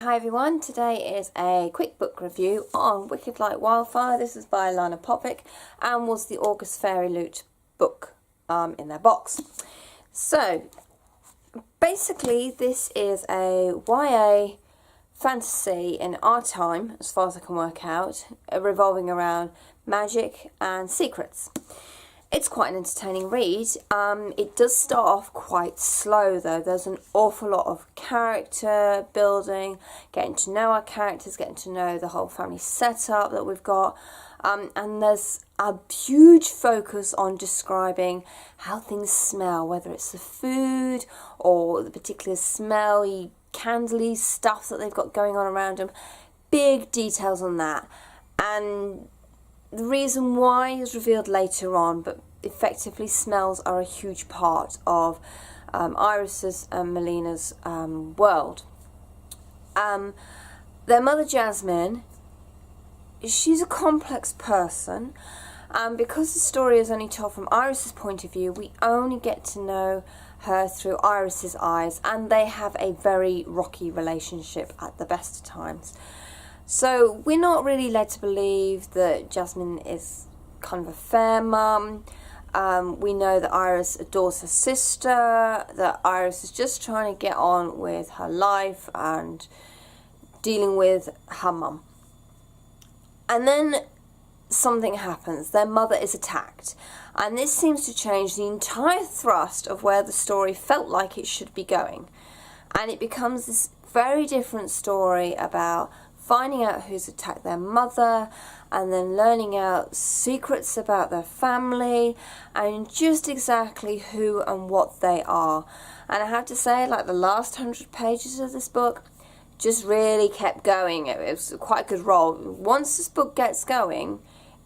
Hi everyone, today is a quick book review on Wicked Like Wildfire. This is by Lana Popovic and was the August Fairy Loot book in their box. So, basically this is a YA fantasy in our time, as far as I can work out, revolving around magic and secrets. It's quite an entertaining read. It does start off quite slow though. There's an awful lot of character building, getting to know our characters, getting to know the whole family setup that we've got. And there's a huge focus on describing how things smell, whether it's the food or the particular smelly, candly stuff that they've got going on around them. Big details on that. And the reason why is revealed later on, but effectively smells are a huge part of Iris's and Melina's world. Their mother Jasmine, she's a complex person, and because the story is only told from Iris's point of view, we only get to know her through Iris's eyes, and they have a very rocky relationship at the best of times. So we're not really led to believe that Jasmine is kind of a fair mum. We know that Iris adores her sister, that Iris is just trying to get on with her life and dealing with her mum. And then something happens. Their mother is attacked. And this seems to change the entire thrust of where the story felt like it should be going. And it becomes this very different story about finding out who's attacked their mother, and then learning out secrets about their family, and just exactly who and what they are. And I have to say, like, the last 100 pages of this book just really kept going. It was quite a good roll. Once this book gets going,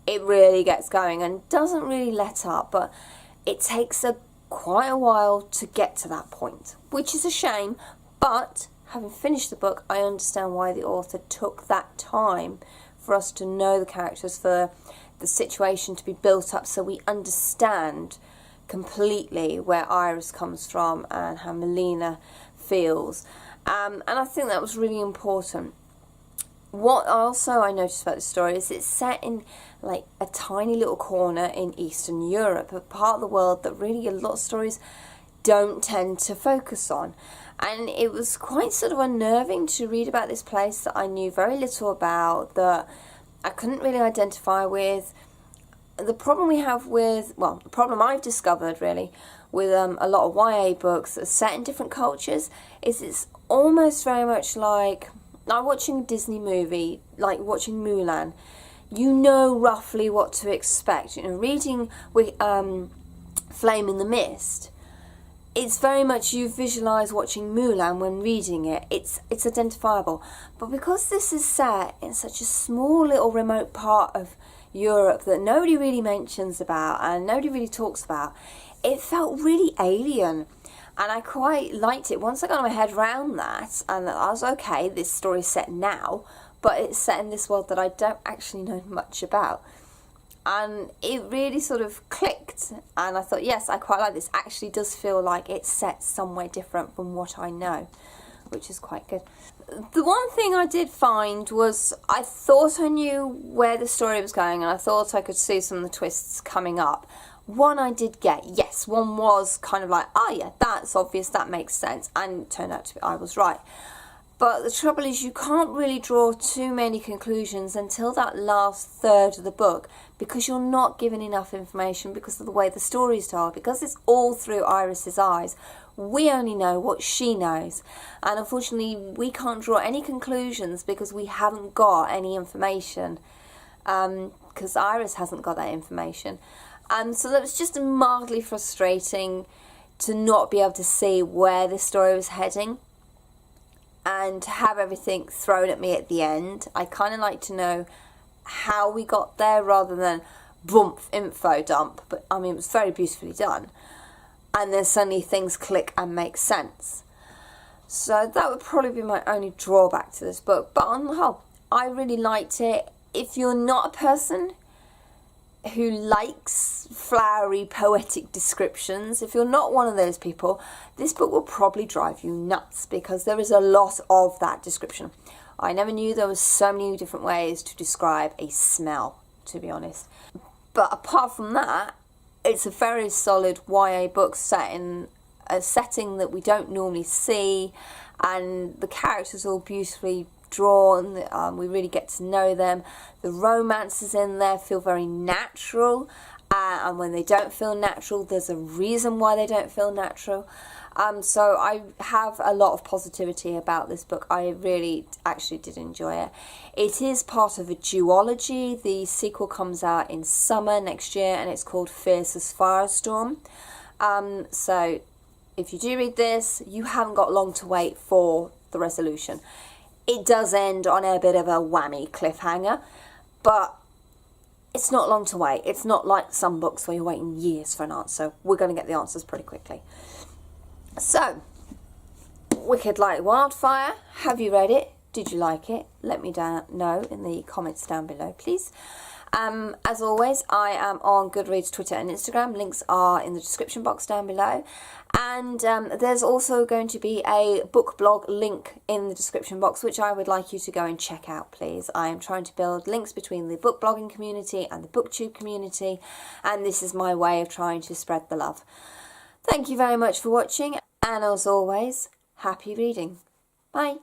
it really gets going and doesn't really let up, but it takes quite a while to get to that point, which is a shame, but having finished the book, I understand why the author took that time for us to know the characters, for the situation to be built up so we understand completely where Iris comes from and how Melina feels. And I think that was really important. What also I noticed about the story is it's set in like a tiny little corner in Eastern Europe, a part of the world that really a lot of stories don't tend to focus on. And it was quite sort of unnerving to read about this place that I knew very little about, that I couldn't really identify with. The problem we have with, well, the problem I've discovered really with a lot of YA books that are set in different cultures is it's almost very much like watching a Disney movie, like watching Mulan. You know roughly what to expect. You know, reading with Flame in the Mist, it's very much you visualise watching Mulan when reading it. It's identifiable. But because this is set in such a small little remote part of Europe that nobody really mentions about and nobody really talks about, it felt really alien. And I quite liked it. Once I got my head around that, and I was okay, this story's set now, but it's set in this world that I don't actually know much about. And it really sort of clicked, and I thought, yes, I quite like this. Actually does feel like it's set somewhere different from what I know, which is quite good. The one thing I did find was I thought I knew where the story was going, and I thought I could see some of the twists coming up. One I did get, yes, one was kind of like, oh yeah, that's obvious, that makes sense, and it turned out to be I was right. But the trouble is you can't really draw too many conclusions until that last third of the book, because you're not given enough information because of the way the story's told, because it's all through Iris's eyes. We only know what she knows, and unfortunately we can't draw any conclusions because we haven't got any information, because Iris hasn't got that information. So that was just mildly frustrating to not be able to see where the story was heading and to have everything thrown at me at the end. I kind of like to know how we got there rather than boom, info dump. But I mean, it was very beautifully done. And then suddenly things click and make sense. So that would probably be my only drawback to this book. But on the whole, I really liked it. If you're not a person who likes flowery poetic descriptions, if you're not one of those people, this book will probably drive you nuts because there is a lot of that description. I never knew there was so many different ways to describe a smell, to be honest. But apart from that, it's a very solid YA book set in a setting that we don't normally see, and the characters are all beautifully drawn. We really get to know them. The romances in there feel very natural, and when they don't feel natural, there's a reason why they don't feel natural. So I have a lot of positivity about this book. I really actually did enjoy it. It is part of a duology. The sequel comes out in summer next year, and it's called Fierce as Firestorm. So if you do read this, you haven't got long to wait for the resolution. It does end on a bit of a whammy cliffhanger, but it's not long to wait. It's not like some books where you're waiting years for an answer. We're going to get the answers pretty quickly. So, Wicked Like Wildfire. Have you read it? Did you like it? Let me know in the comments down below, please. As always, I am on Goodreads, Twitter and Instagram. Links are in the description box down below. And there's also going to be a book blog link in the description box, which I would like you to go and check out, please. I am trying to build links between the book blogging community and the booktube community, and this is my way of trying to spread the love. Thank you very much for watching, and as always, happy reading. Bye.